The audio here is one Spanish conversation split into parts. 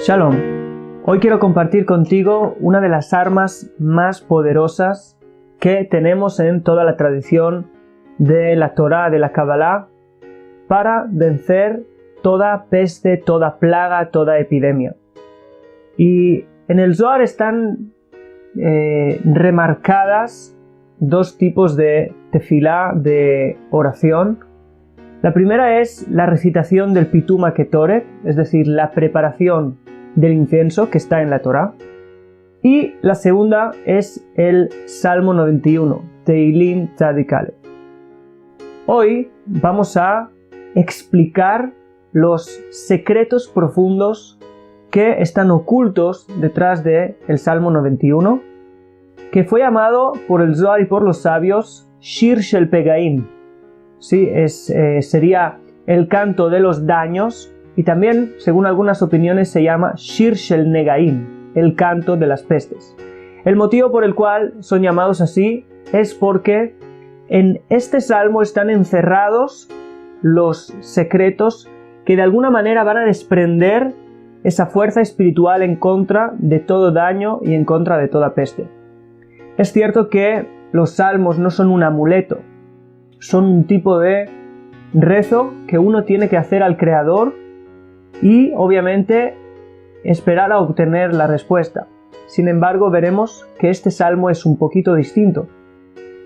Shalom. Hoy quiero compartir contigo una de las armas más poderosas que tenemos en toda la tradición de la Torá, de la Kabbalah, para vencer toda peste, toda plaga, toda epidemia. Y en el Zohar están remarcadas dos tipos de tefilá, de oración. La primera es la recitación del Pitum HaKetoret, es decir, la preparación del incienso que está en la Torá. Y la segunda es el Salmo 91, Tehilim Tzadik Aleph. Hoy vamos a explicar los secretos profundos que están ocultos detrás del Salmo 91, que fue llamado por el Zohar y por los sabios Shir Shel Pegaim. Sí, sería el canto de los daños, y también, según algunas opiniones, se llama Shir Shel Negaim, el canto de las pestes. El motivo por el cual son llamados así es porque en este salmo están encerrados los secretos que de alguna manera van a desprender esa fuerza espiritual en contra de todo daño y en contra de toda peste. Es cierto que los salmos no son un amuleto, son un tipo de rezo que uno tiene que hacer al Creador y obviamente esperar a obtener la respuesta. Sin embargo, veremos que este salmo es un poquito distinto.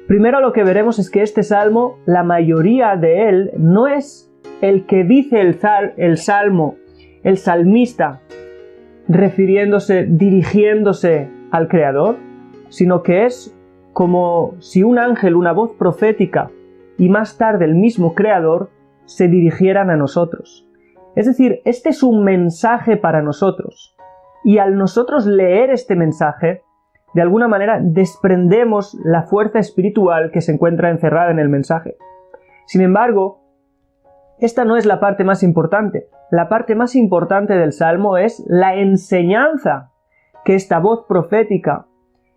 Primero lo que veremos es que este salmo, la mayoría de él, no es el que dice el salmo, el salmista, dirigiéndose al Creador, sino que es como si un ángel, una voz profética, y más tarde el mismo Creador, se dirigieran a nosotros. Es decir, este es un mensaje para nosotros, y al nosotros leer este mensaje, de alguna manera desprendemos la fuerza espiritual que se encuentra encerrada en el mensaje. Sin embargo, esta no es la parte más importante. La parte más importante del Salmo es la enseñanza que esta voz profética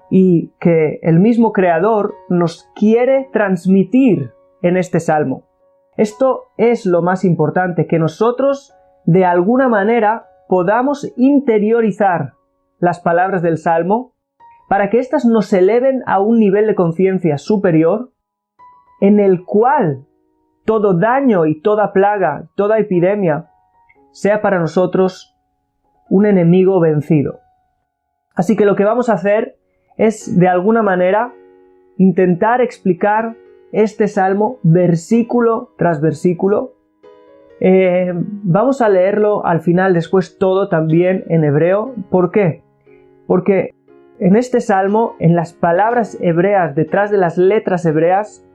y que el mismo Creador nos quiere transmitir en este Salmo. Esto es lo más importante, que nosotros de alguna manera podamos interiorizar las palabras del Salmo para que éstas nos eleven a un nivel de conciencia superior en el cual todo daño y toda plaga, toda epidemia sea para nosotros un enemigo vencido. Así que lo que vamos a hacer es de alguna manera intentar explicar este salmo versículo tras versículo. Vamos a leerlo al final, después todo también en hebreo. ¿Por qué? Porque en este salmo, en las palabras hebreas, detrás de las letras hebreas,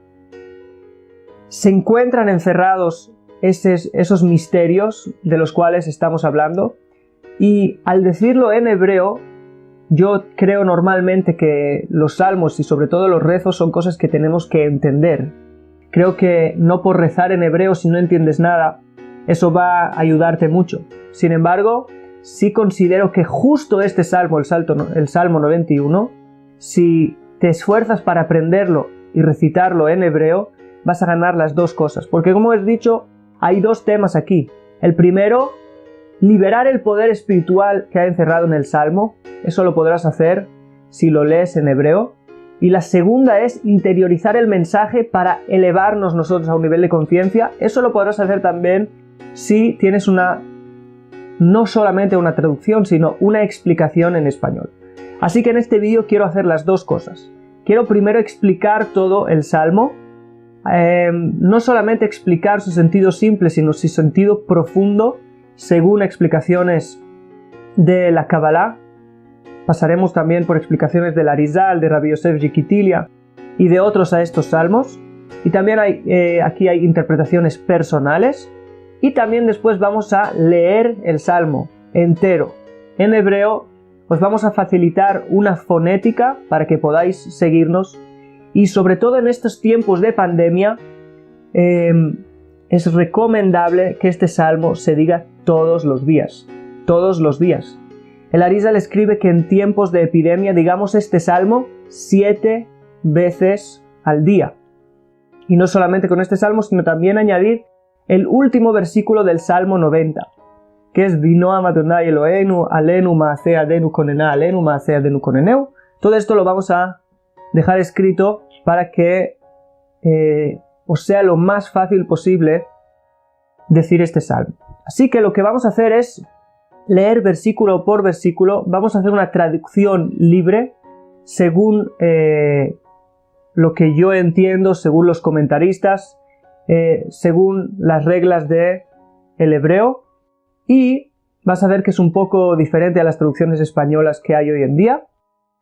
se encuentran encerrados esos misterios de los cuales estamos hablando. Y al decirlo en hebreo, yo creo normalmente que los salmos y sobre todo los rezos son cosas que tenemos que entender. Creo que no por rezar en hebreo, si no entiendes nada, eso va a ayudarte mucho. Sin embargo, sí considero que justo este salmo, el Salmo 91, si te esfuerzas para aprenderlo y recitarlo en hebreo, vas a ganar las dos cosas. Porque como he dicho, hay dos temas aquí. El primero, liberar el poder espiritual que ha encerrado en el salmo. Eso lo podrás hacer si lo lees en hebreo. Y la segunda es interiorizar el mensaje para elevarnos nosotros a un nivel de conciencia. Eso lo podrás hacer también si tienes no solamente una traducción, sino una explicación en español. Así que en este vídeo quiero hacer las dos cosas. Quiero primero explicar todo el salmo. No solamente explicar su sentido simple, sino su sentido profundo, según explicaciones de la Kabbalah. Pasaremos también por explicaciones del Arizal, de Rabbi Yosef Jikitilia y de otros a estos salmos. Y también aquí hay interpretaciones personales. Y también después vamos a leer el salmo entero. En hebreo os vamos a facilitar una fonética para que podáis seguirnos. Y sobre todo en estos tiempos de pandemia, es recomendable que este salmo se diga todos los días. Todos los días. El Arizal escribe que en tiempos de epidemia digamos este salmo 7 veces al día. Y no solamente con este salmo, sino también añadir el último versículo del Salmo 90, que es Vinoam Adonai Eloheinu, Alenu Maaseh Adenu Konena, Alenu Maaseh Adenu Koneneu. Todo esto lo vamos a dejar escrito para que os sea lo más fácil posible decir este salmo. Así que lo que vamos a hacer es leer versículo por versículo. Vamos a hacer una traducción libre según lo que yo entiendo, según los comentaristas, según las reglas del hebreo, y vas a ver que es un poco diferente a las traducciones españolas que hay hoy en día.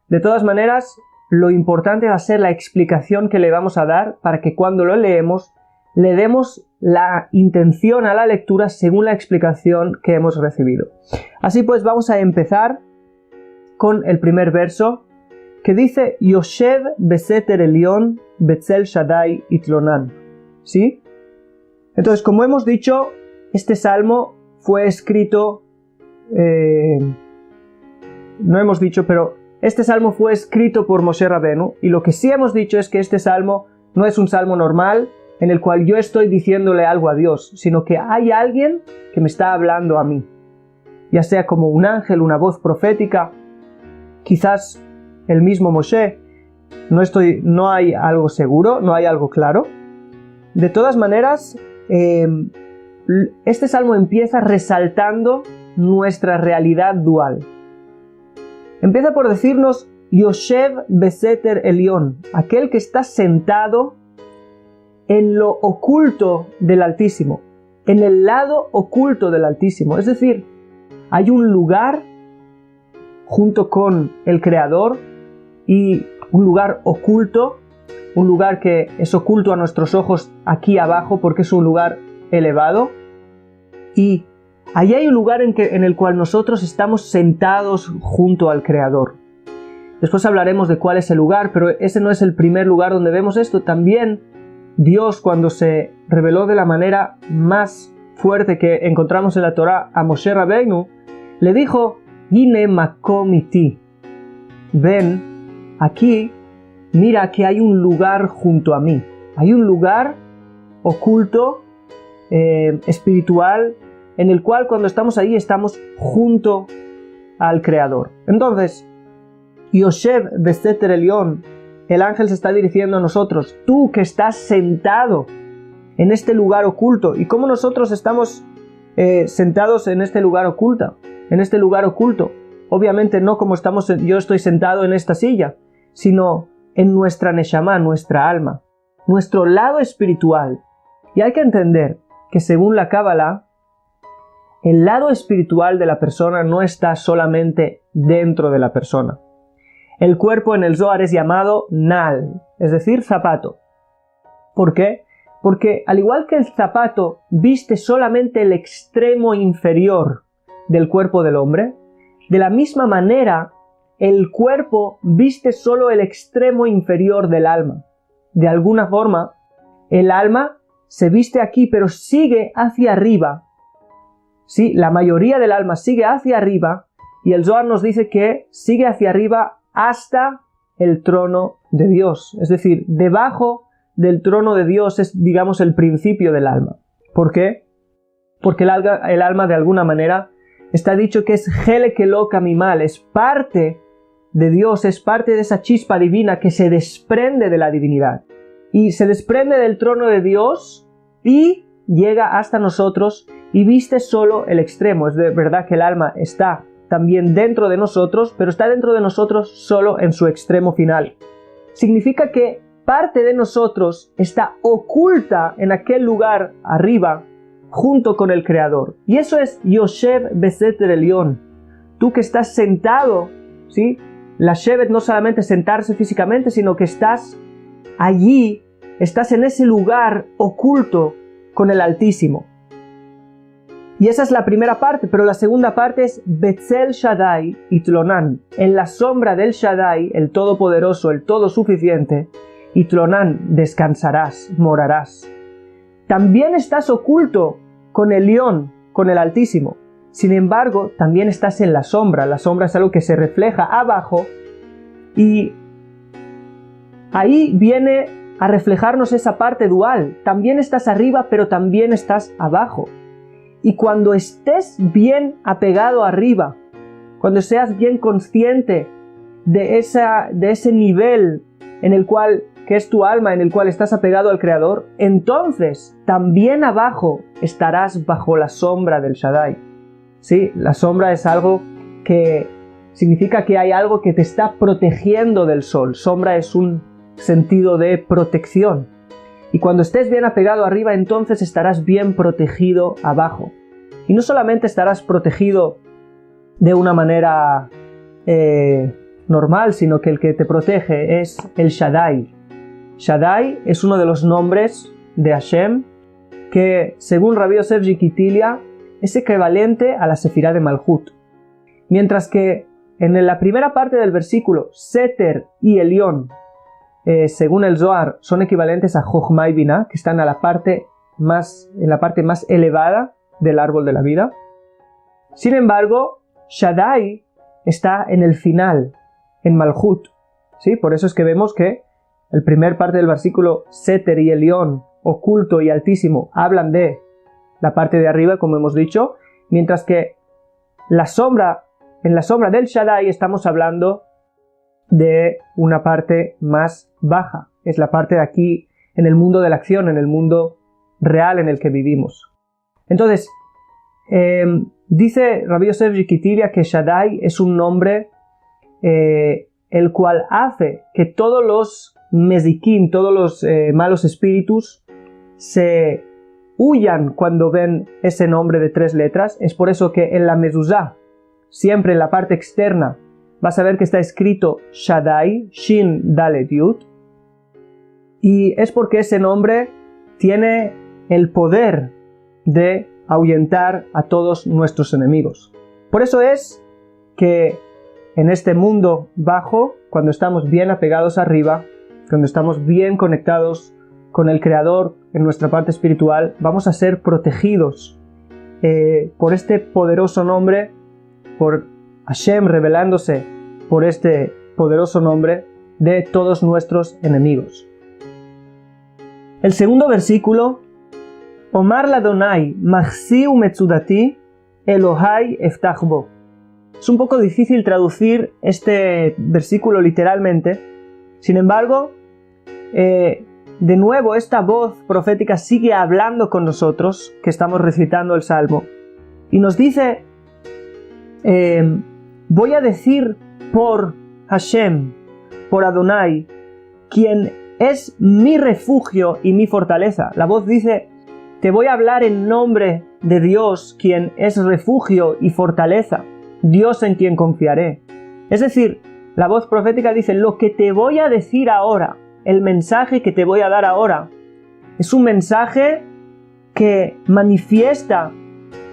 De todas maneras, lo importante va a ser la explicación que le vamos a dar para que cuando lo leemos le demos la intención a la lectura según la explicación que hemos recibido. Así pues, vamos a empezar con el primer verso que dice Yoshev beseter Elión betzel Shaddai itlonan. ¿Sí? Entonces, como hemos dicho, este salmo fue escrito, no hemos dicho, pero este salmo fue escrito por Moshe Rabenu, y lo que sí hemos dicho es que este salmo no es un salmo normal en el cual yo estoy diciéndole algo a Dios, sino que hay alguien que me está hablando a mí, ya sea como un ángel, una voz profética, quizás el mismo Moshe, no hay algo seguro, no hay algo claro. De todas maneras, este salmo empieza resaltando nuestra realidad dual. Empieza por decirnos Yoshev beseter Elión, aquel que está sentado en lo oculto del Altísimo, en el lado oculto del Altísimo. Es decir, hay un lugar junto con el Creador y un lugar oculto, un lugar que es oculto a nuestros ojos aquí abajo porque es un lugar elevado, y allí hay un lugar en el cual nosotros estamos sentados junto al Creador. Después hablaremos de cuál es el lugar, pero ese no es el primer lugar donde vemos esto. También Dios, cuando se reveló de la manera más fuerte que encontramos en la Torá a Moshe Rabbeinu, le dijo, Hine makom iti. Ven, aquí, mira que hay un lugar junto a mí. Hay un lugar oculto, espiritual, en el cual cuando estamos ahí estamos junto al Creador. Entonces, Yoshev beseter Elión, el ángel se está dirigiendo a nosotros, tú que estás sentado en este lugar oculto. ¿Y cómo nosotros estamos sentados en este lugar oculto? En este lugar oculto, obviamente no como yo estoy sentado en esta silla, sino en nuestra neshama, nuestra alma, nuestro lado espiritual. Y hay que entender que según la Cábala, el lado espiritual de la persona no está solamente dentro de la persona. El cuerpo en el Zohar es llamado Nal, es decir, zapato. ¿Por qué? Porque al igual que el zapato viste solamente el extremo inferior del cuerpo del hombre, de la misma manera el cuerpo viste solo el extremo inferior del alma. De alguna forma, el alma se viste aquí, pero sigue hacia arriba. Sí, la mayoría del alma sigue hacia arriba, y el Zohar nos dice que sigue hacia arriba hasta el trono de Dios. Es decir, debajo del trono de Dios es, digamos, el principio del alma. ¿Por qué? Porque el alma, de alguna manera, está dicho que es Helek Elok Amimal, es parte de Dios, es parte de esa chispa divina que se desprende de la divinidad. Y se desprende del trono de Dios y llega hasta nosotros y viste solo el extremo. Es de verdad que el alma está también dentro de nosotros, pero está dentro de nosotros solo en su extremo final. Significa que parte de nosotros está oculta en aquel lugar arriba, junto con el Creador. Y eso es Yoshev beseter Elión. Tú que estás sentado, ¿sí? La Shevet no solamente sentarse físicamente, sino que estás allí, estás en ese lugar oculto con el Altísimo. Y esa es la primera parte, pero la segunda parte es Betzel Shaddai Itlonan. En la sombra del Shaddai, el Todopoderoso, el Todosuficiente, Itlonan, descansarás, morarás. También estás oculto con el Elión, con el Altísimo. Sin embargo, también estás en la sombra. La sombra es algo que se refleja abajo, y ahí viene a reflejarnos esa parte dual. También estás arriba, pero también estás abajo. Y cuando estés bien apegado arriba, cuando seas bien consciente de ese nivel en el cual, que es tu alma, en el cual estás apegado al Creador, entonces también abajo estarás bajo la sombra del Shaddai. Sí, la sombra es algo que significa que hay algo que te está protegiendo del sol. Sombra es un sentido de protección. Y cuando estés bien apegado arriba, entonces estarás bien protegido abajo. Y no solamente estarás protegido de una manera normal, sino que el que te protege es el Shaddai. Shaddai es uno de los nombres de Hashem que, según Rabbi Yosef Jikitilia, es equivalente a la Sefirá de Malhut. Mientras que en la primera parte del versículo, Seter y Elión, según el Zohar, son equivalentes a Jochma y Binah, que están en la parte más elevada del árbol de la vida. Sin embargo, Shaddai está en el final, en Malhut. ¿Sí? Por eso es que vemos que el primer parte del versículo, Seter y Elión, oculto y altísimo, hablan de la parte de arriba, como hemos dicho, mientras que en la sombra del Shaddai estamos hablando de una parte más baja. Es la parte de aquí, en el mundo de la acción, en el mundo real en el que vivimos. Entonces, dice Rabbi Yosef Jikitilia que Shaddai es un nombre el cual hace que todos los mezikim, todos los malos espíritus se huyan cuando ven ese nombre de 3 letras. Es por eso que en la mezuzá, siempre en la parte externa, vas a ver que está escrito Shaddai, Shin Dalet Yud, y es porque ese nombre tiene el poder de ahuyentar a todos nuestros enemigos. Por eso es que en este mundo bajo, cuando estamos bien apegados arriba, cuando estamos bien conectados con el Creador en nuestra parte espiritual, vamos a ser protegidos por este poderoso nombre, por Hashem revelándose por este poderoso nombre de todos nuestros enemigos. El segundo versículo, Omar Ladonai, Mahsi Umetzudati, Elohai Eftach Bo. Es un poco difícil traducir este versículo literalmente, sin embargo, de nuevo esta voz profética sigue hablando con nosotros, que estamos recitando el Salmo, y nos dice, voy a decir por Hashem, por Adonai, quien es mi refugio y mi fortaleza. La voz dice, te voy a hablar en nombre de Dios, quien es refugio y fortaleza, Dios en quien confiaré. Es decir, la voz profética dice, lo que te voy a decir ahora, el mensaje que te voy a dar ahora, es un mensaje que manifiesta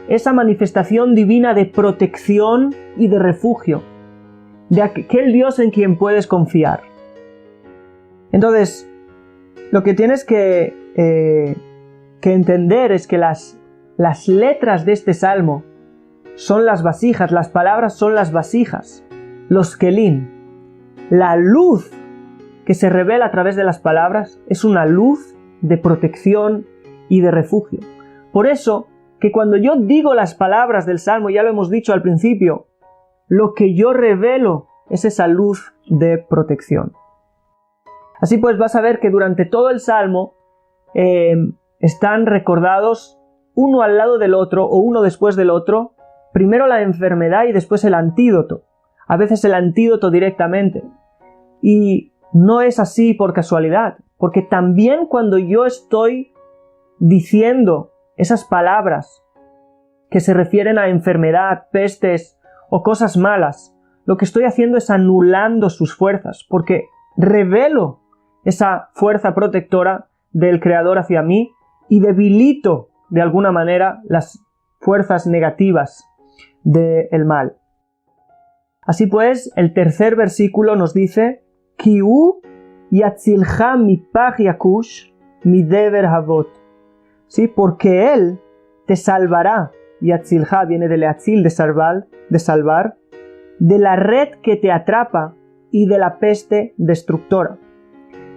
esa manifestación divina de protección y de refugio, de aquel Dios en quien puedes confiar. Entonces, lo que tienes que entender es que las letras de este salmo son las vasijas, las palabras son las vasijas, los kelim. La luz que se revela a través de las palabras es una luz de protección y de refugio. Por eso, que cuando yo digo las palabras del Salmo, ya lo hemos dicho al principio, lo que yo revelo es esa luz de protección. Así pues vas a ver que durante todo el Salmo están recordados uno al lado del otro o uno después del otro, primero la enfermedad y después el antídoto, a veces el antídoto directamente. Y no es así por casualidad, porque también cuando yo estoy diciendo esas palabras que se refieren a enfermedad, pestes o cosas malas, lo que estoy haciendo es anulando sus fuerzas, porque revelo esa fuerza protectora del Creador hacia mí y debilito de alguna manera las fuerzas negativas del mal. Así pues, el tercer versículo nos dice, Ki'u yatzilcha mipach yakush mideber havot. ¿Sí? Porque Él te salvará, yatzilcha viene de leatzil, de salvar, de la red que te atrapa y de la peste destructora.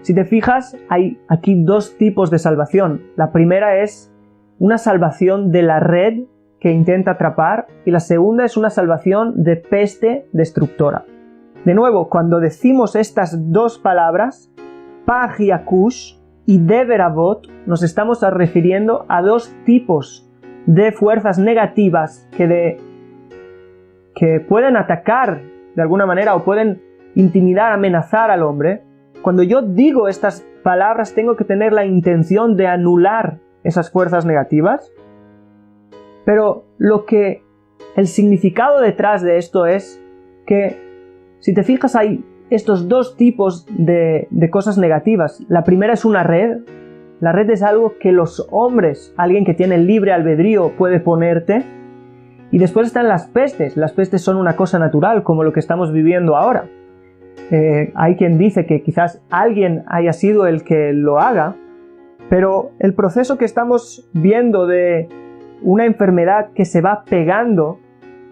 Si te fijas, hay aquí 2 tipos de salvación. La primera es una salvación de la red que intenta atrapar y la segunda es una salvación de peste destructora. De nuevo, cuando decimos estas dos palabras, Paj y Akush y Deber Avot, nos estamos refiriendo a dos tipos de fuerzas negativas que pueden atacar de alguna manera o pueden intimidar, amenazar al hombre. Cuando yo digo estas palabras tengo que tener la intención de anular esas fuerzas negativas, pero el significado detrás de esto es que, si te fijas, hay estos dos tipos de cosas negativas. La primera es una red. La red es algo que los hombres, alguien que tiene libre albedrío, puede ponerte. Y después están las pestes. Las pestes son una cosa natural, como lo que estamos viviendo ahora. Hay quien dice que quizás alguien haya sido el que lo haga, pero el proceso que estamos viendo de una enfermedad que se va pegando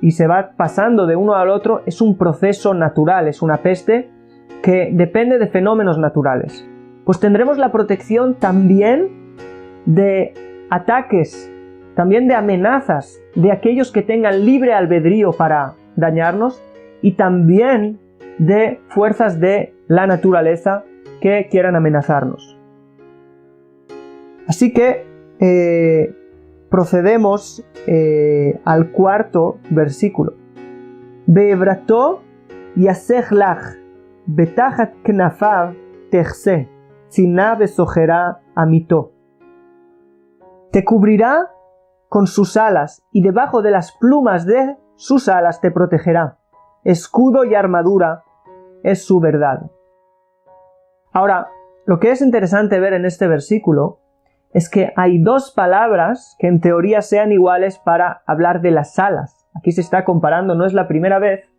y se va pasando de uno al otro es un proceso natural, es una peste que depende de fenómenos naturales. Pues tendremos la protección también de ataques, también de amenazas de aquellos que tengan libre albedrío para dañarnos y también de fuerzas de la naturaleza que quieran amenazarnos. Así que procedemos al cuarto versículo. Be'evrato yasech lach betachat knafav techse tzina besojerá amito. Te cubrirá con sus alas y debajo de las plumas de sus alas te protegerá. Escudo y armadura es su verdad. Ahora, lo que es interesante ver en este versículo es que hay dos palabras que en teoría sean iguales para hablar de las alas. Aquí se está comparando, no es la primera vez,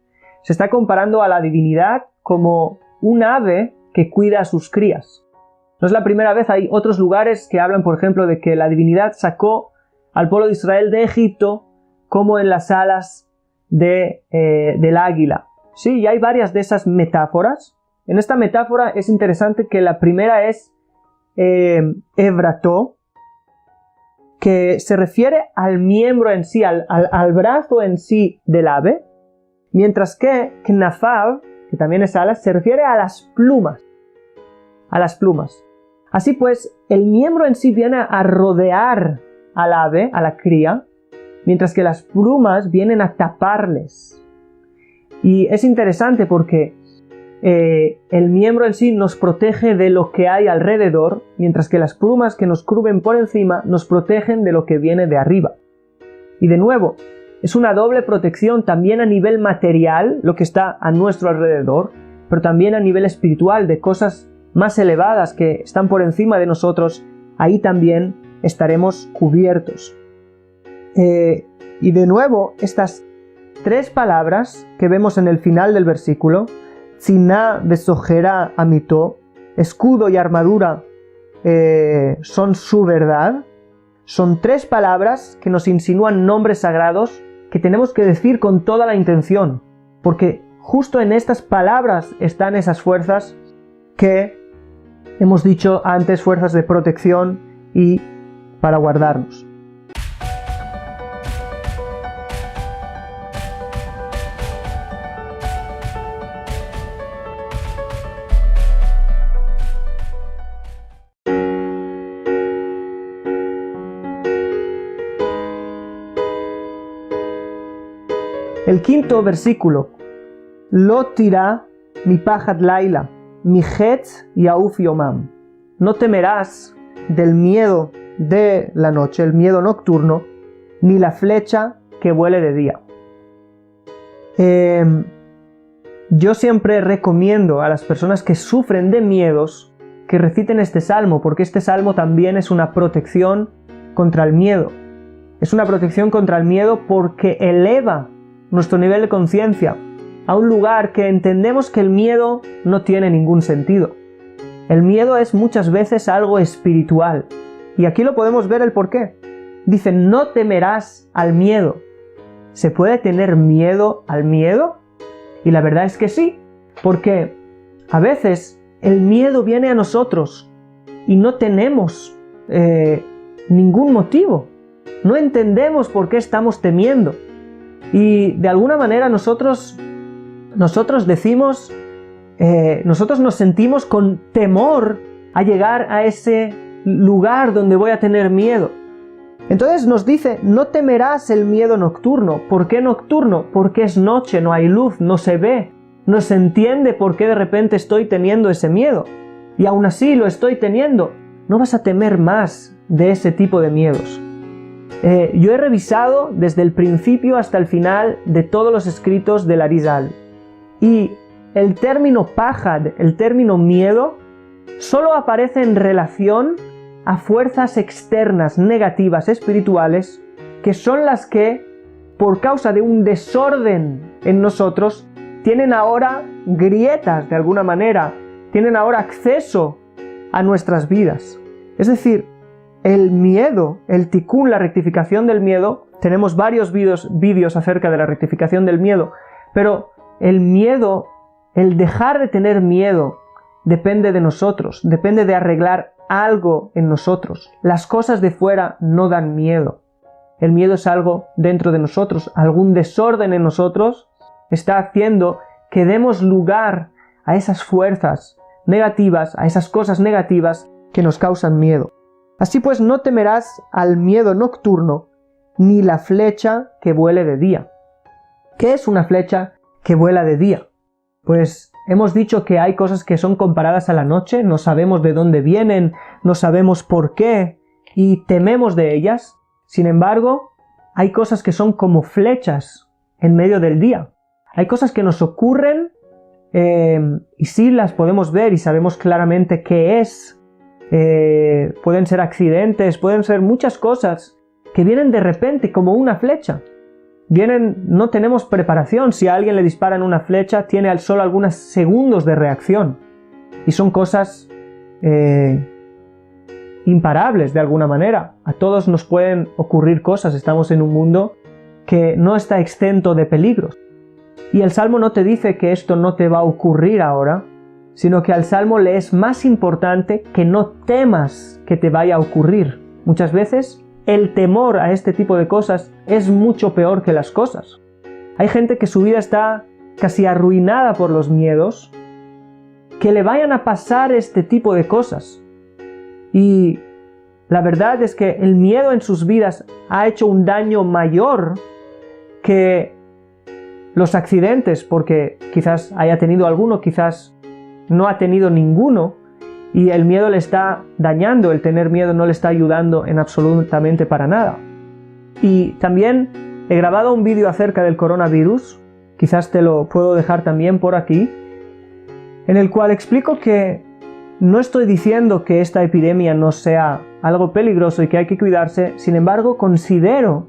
se está comparando a la divinidad como un ave que cuida a sus crías. No es la primera vez, hay otros lugares que hablan, por ejemplo, de que la divinidad sacó al pueblo de Israel de Egipto como en las alas del águila. Sí, y hay varias de esas metáforas. En esta metáfora es interesante que la primera es Evrato, que se refiere al miembro en sí, al brazo en sí del ave, mientras que Knafav, que también es alas, se refiere a las plumas. A las plumas. Así pues, el miembro en sí viene a rodear al ave, a la cría, mientras que las plumas vienen a taparles. Y es interesante porque el miembro en sí nos protege de lo que hay alrededor, mientras que las plumas que nos cubren por encima nos protegen de lo que viene de arriba. Y de nuevo, es una doble protección también a nivel material, lo que está a nuestro alrededor, pero también a nivel espiritual, de cosas más elevadas que están por encima de nosotros, ahí también estaremos cubiertos. Y de nuevo, estas tres palabras que vemos en el final del versículo, Tziná besojerá amito, escudo y armadura son su verdad, son tres palabras que nos insinúan nombres sagrados que tenemos que decir con toda la intención, porque justo en estas palabras están esas fuerzas que hemos dicho antes, fuerzas de protección y para guardarnos. El quinto versículo, Lo tirá mi pajat laila, mi hetz yauf yomam. No temerás del miedo de la noche, el miedo nocturno, ni la flecha que vuele de día. Yo siempre recomiendo a las personas que sufren de miedos que reciten este salmo, porque este salmo también es una protección contra el miedo. Es una protección contra el miedo porque eleva nuestro nivel de conciencia a un lugar que entendemos que el miedo no tiene ningún sentido. El miedo es muchas veces algo espiritual. Y aquí lo podemos ver el porqué. Dice, no temerás al miedo. ¿Se puede tener miedo al miedo? Y la verdad es que sí, porque a veces el miedo viene a nosotros y no tenemos ningún motivo. no entendemos por qué estamos temiendo. Y de alguna manera nosotros decimos, nosotros nos sentimos con temor a llegar a ese lugar donde voy a tener miedo. Entonces nos dice, no temerás el miedo nocturno. ¿Por qué nocturno? Porque es noche, no hay luz, no se ve, no se entiende por qué de repente estoy teniendo ese miedo. Y aún así lo estoy teniendo. No vas a temer más de ese tipo de miedos. Yo he revisado desde el principio hasta el final de todos los escritos del Arizal. Y el término pajad, el término miedo, solo aparece en relación a fuerzas externas negativas espirituales, que son las que, por causa de un desorden en nosotros, tienen ahora grietas de alguna manera, tienen ahora acceso a nuestras vidas. Es decir, el miedo, el tikkun, la rectificación del miedo, tenemos varios vídeos acerca de la rectificación del miedo, pero el miedo, el dejar de tener miedo, depende de nosotros, depende de arreglar algo en nosotros. Las cosas de fuera no dan miedo. El miedo es algo dentro de nosotros, algún desorden en nosotros está haciendo que demos lugar a esas fuerzas negativas, a esas cosas negativas que nos causan miedo. Así pues, no temerás al miedo nocturno, ni la flecha que vuele de día. ¿Qué es una flecha que vuela de día? Pues hemos dicho que hay cosas que son comparadas a la noche, no sabemos de dónde vienen, no sabemos por qué, y tememos de ellas. Sin embargo, hay cosas que son como flechas en medio del día. Hay cosas que nos ocurren y sí las podemos ver y sabemos claramente qué es. Pueden ser accidentes, pueden ser muchas cosas que vienen de repente como una flecha. No tenemos preparación. Si a alguien le disparan una flecha, tiene solo algunos segundos de reacción. Y son cosas imparables de alguna manera. A todos nos pueden ocurrir cosas. Estamos en un mundo que no está exento de peligros. Y el Salmo no te dice que esto no te va a ocurrir ahora, sino que al Salmo le es más importante que no temas que te vaya a ocurrir. Muchas veces el temor a este tipo de cosas es mucho peor que las cosas. Hay gente que su vida está casi arruinada por los miedos, que le vayan a pasar este tipo de cosas. Y la verdad es que el miedo en sus vidas ha hecho un daño mayor que los accidentes, porque quizás haya tenido alguno, quizás no ha tenido ninguno, y el miedo le está dañando, el tener miedo no le está ayudando en absolutamente para nada. Y también he grabado un vídeo acerca del coronavirus, quizás te lo puedo dejar también por aquí, en el cual explico que no estoy diciendo que esta epidemia no sea algo peligroso y que hay que cuidarse, sin embargo considero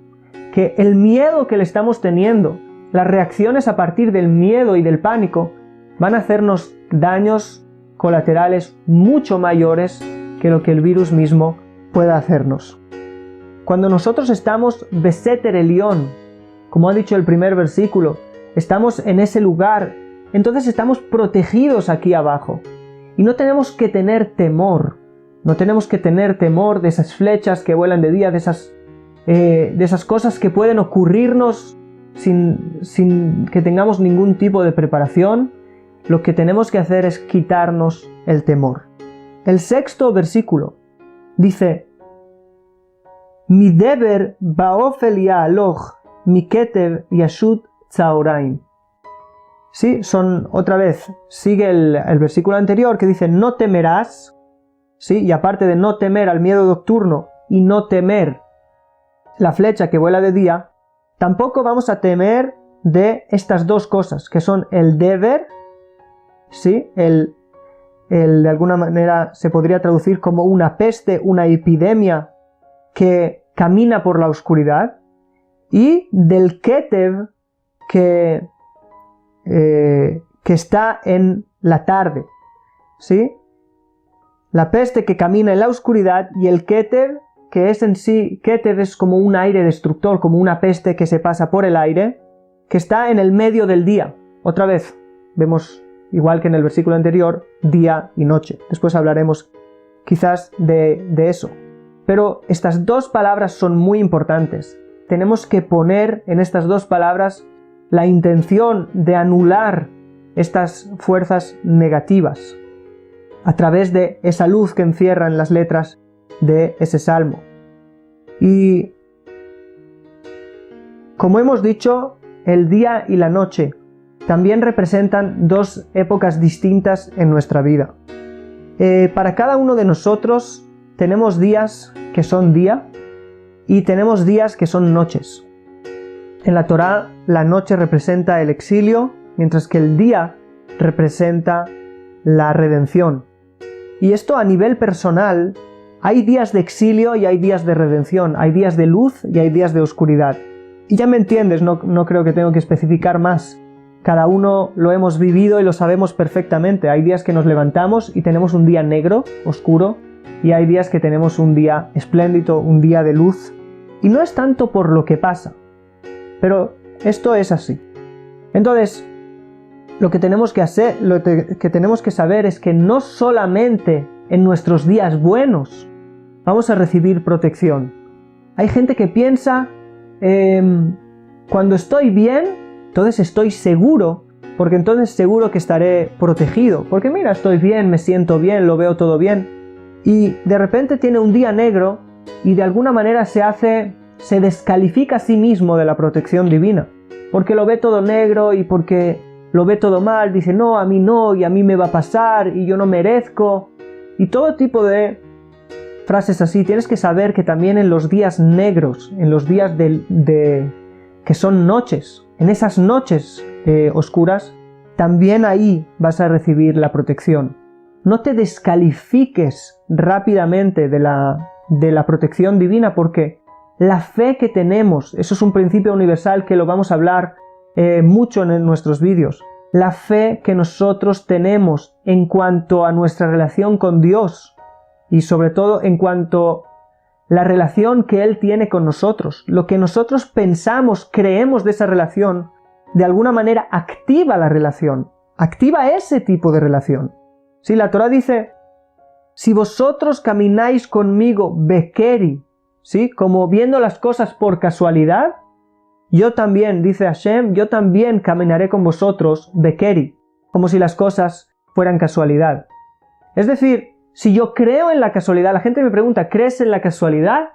que el miedo que le estamos teniendo, las reacciones a partir del miedo y del pánico, van a hacernos daños colaterales mucho mayores que lo que el virus mismo pueda hacernos. Cuando nosotros estamos Beseter Elión, como ha dicho el primer versículo, estamos en ese lugar, entonces estamos protegidos aquí abajo. Y no tenemos que tener temor, no tenemos que tener temor de esas flechas que vuelan de día, de esas cosas que pueden ocurrirnos sin que tengamos ningún tipo de preparación. Lo que tenemos que hacer es quitarnos el temor. El sexto versículo dice: Mi deber baofel ya'aloch, mi ketev yashut tzaoraim. Sí, otra vez, sigue el versículo anterior que dice: no temerás, sí, y aparte de no temer al miedo nocturno y no temer la flecha que vuela de día, tampoco vamos a temer de estas dos cosas, que son el deber, sí, el de alguna manera se podría traducir como una peste, una epidemia que camina por la oscuridad, y del ketev que está en la tarde, ¿sí? La peste que camina en la oscuridad, y el ketev, que es en sí, ketev es como un aire destructor, como una peste que se pasa por el aire, que está en el medio del día. Otra vez, vemos, igual que en el versículo anterior, día y noche. Después hablaremos quizás de eso. Pero estas dos palabras son muy importantes. Tenemos que poner en estas dos palabras la intención de anular estas fuerzas negativas a través de esa luz que encierran las letras de ese salmo. Y como hemos dicho, el día y la noche también representan dos épocas distintas en nuestra vida. Para cada uno de nosotros tenemos días que son día y tenemos días que son noches. En la Torá, la noche representa el exilio, mientras que el día representa la redención. Y esto a nivel personal, hay días de exilio y hay días de redención, hay días de luz y hay días de oscuridad. Y ya me entiendes, no creo que tengo que especificar más. Cada uno lo hemos vivido y lo sabemos perfectamente. Hay días que nos levantamos y tenemos un día negro, oscuro, y hay días que tenemos un día espléndido, un día de luz. Y no es tanto por lo que pasa, pero esto es así. Entonces, lo que tenemos que hacer, lo que tenemos que saber es que no solamente en nuestros días buenos vamos a recibir protección. Hay gente que piensa, cuando estoy bien, entonces estoy seguro, porque entonces seguro que estaré protegido. Porque mira, estoy bien, me siento bien, lo veo todo bien. Y de repente tiene un día negro y de alguna manera se descalifica a sí mismo de la protección divina. Porque lo ve todo negro y porque lo ve todo mal, dice no, a mí no, y a mí me va a pasar, y yo no merezco. Y todo tipo de frases así. Tienes que saber que también en los días negros, en los días que son noches, en esas noches oscuras, también ahí vas a recibir la protección. No te descalifiques rápidamente de la protección divina, porque la fe que tenemos, eso es un principio universal que lo vamos a hablar mucho en nuestros vídeos. La fe que nosotros tenemos en cuanto a nuestra relación con Dios y sobre todo en cuanto a la relación que Él tiene con nosotros. Lo que nosotros pensamos, creemos de esa relación, de alguna manera activa la relación, activa ese tipo de relación. Sí, la Torá dice, si vosotros camináis conmigo bekeri, ¿sí? Como viendo las cosas por casualidad, yo también, dice Hashem, yo también caminaré con vosotros bekeri, como si las cosas fueran casualidad. Es decir, si yo creo en la casualidad, la gente me pregunta, ¿crees en la casualidad?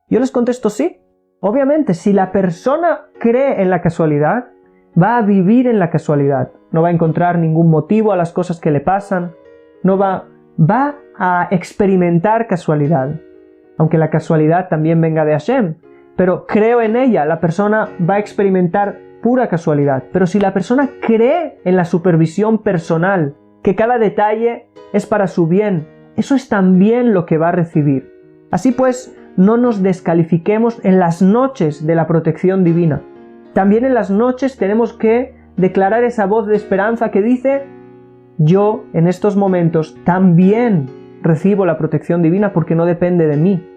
Yo les contesto sí. Obviamente, si la persona cree en la casualidad, va a vivir en la casualidad. No va a encontrar ningún motivo a las cosas que le pasan. No va a experimentar casualidad. Aunque la casualidad también venga de Hashem. Pero creo en ella, la persona va a experimentar pura casualidad. Pero si la persona cree en la supervisión personal, que cada detalle es para su bien, eso es también lo que va a recibir. Así pues, no nos descalifiquemos en las noches de la protección divina. También en las noches tenemos que declarar esa voz de esperanza que dice, yo en estos momentos también recibo la protección divina porque no depende de mí.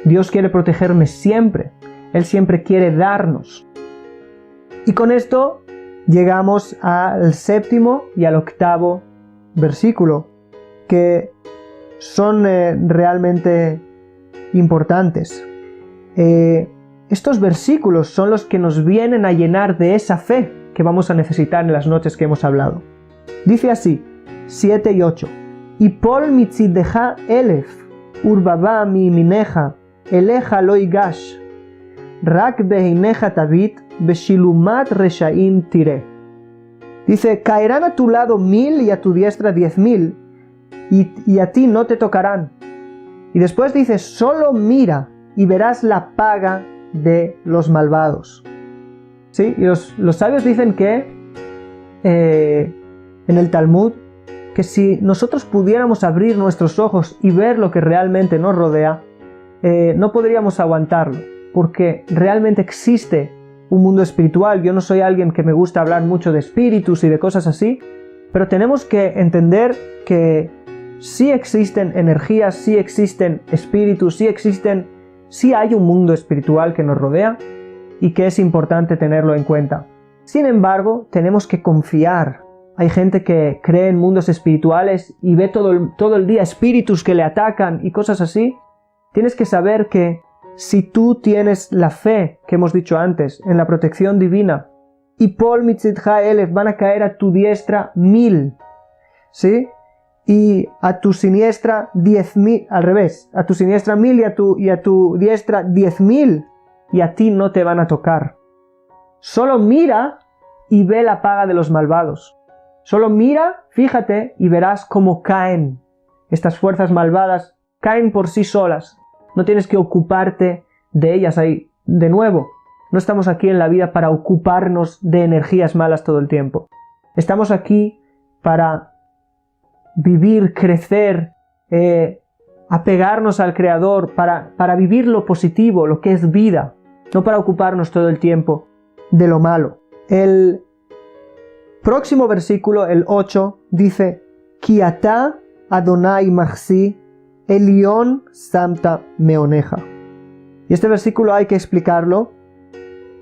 Dios quiere protegerme siempre. Él siempre quiere darnos. Y con esto llegamos al séptimo y al octavo versículo, que son realmente importantes. Estos versículos son los que nos vienen a llenar de esa fe que vamos a necesitar en las noches que hemos hablado. Dice así, 7 y 8. Ipol mitzideja elef, urbaba mi mineja, eleja lo igash, rak behineja tabit, beshilumat reshaim tire. Dice, caerán a tu lado 1000 y a tu diestra 10.000, y a ti no te tocarán. Y después dice, solo mira y verás la paga de los malvados. ¿Sí? Y los sabios dicen que en el Talmud, que si nosotros pudiéramos abrir nuestros ojos y ver lo que realmente nos rodea, no podríamos aguantarlo, porque realmente existe un mundo espiritual. Yo no soy alguien que me gusta hablar mucho de espíritus y de cosas así, pero tenemos que entender que sí existen energías, sí existen espíritus, sí hay un mundo espiritual que nos rodea y que es importante tenerlo en cuenta. Sin embargo, tenemos que confiar. Hay gente que cree en mundos espirituales y ve todo el día espíritus que le atacan y cosas así, tienes que saber que si tú tienes la fe que hemos dicho antes en la protección divina, y Pol Mitzitcha Elef, van a caer a tu diestra 1000, ¿sí? Y a tu siniestra 10.000, al revés, a tu siniestra 1000 y a tu diestra 10.000, y a ti no te van a tocar. Solo mira y ve la paga de los malvados. Solo mira, fíjate y verás cómo caen. Estas fuerzas malvadas caen por sí solas. No tienes que ocuparte de ellas ahí. De nuevo, no estamos aquí en la vida para ocuparnos de energías malas todo el tiempo. Estamos aquí para vivir, crecer, apegarnos al Creador, para vivir lo positivo, lo que es vida, no para ocuparnos todo el tiempo de lo malo. El próximo versículo, el 8, dice: Ki ata Adonai Machsi Elion Samta Meoneja. Y este versículo hay que explicarlo,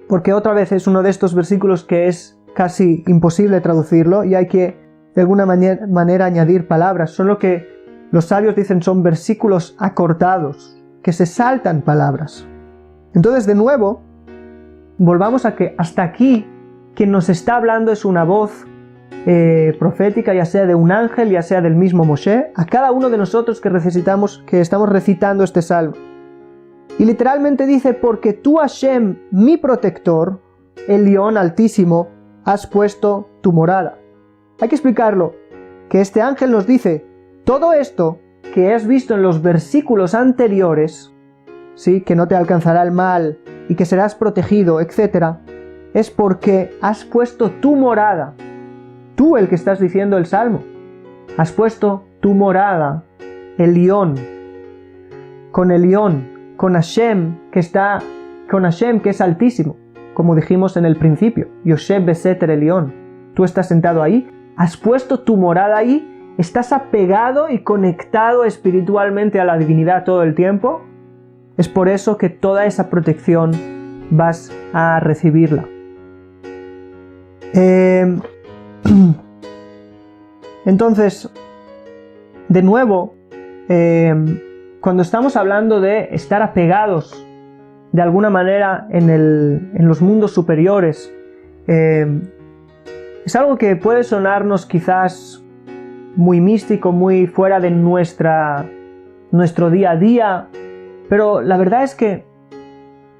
porque otra vez es uno de estos versículos que es casi imposible traducirlo y hay que de alguna manera añadir palabras. Son lo que los sabios dicen son versículos acortados, que se saltan palabras. Entonces, de nuevo, volvamos a que hasta aquí quien nos está hablando es una voz profética, ya sea de un ángel, ya sea del mismo Moshe, a cada uno de nosotros que estamos recitando este salmo. Y literalmente dice: porque tú, Hashem, mi protector, el León Altísimo, has puesto tu morada. Hay que explicarlo, que este ángel nos dice, todo esto que has visto en los versículos anteriores, ¿sí? Que no te alcanzará el mal y que serás protegido, etc., es porque has puesto tu morada. Tú, el que estás diciendo el salmo, has puesto tu morada, el León, con el León, con Hashem, que es altísimo, como dijimos en el principio, Yoshev Beseter Elión. Tú estás sentado ahí, has puesto tu morada ahí, estás apegado y conectado espiritualmente a la divinidad todo el tiempo. Es por eso que toda esa protección vas a recibirla. Entonces, de nuevo, cuando estamos hablando de estar apegados de alguna manera en los mundos superiores, es algo que puede sonarnos quizás muy místico, muy fuera de nuestro día a día, pero la verdad es que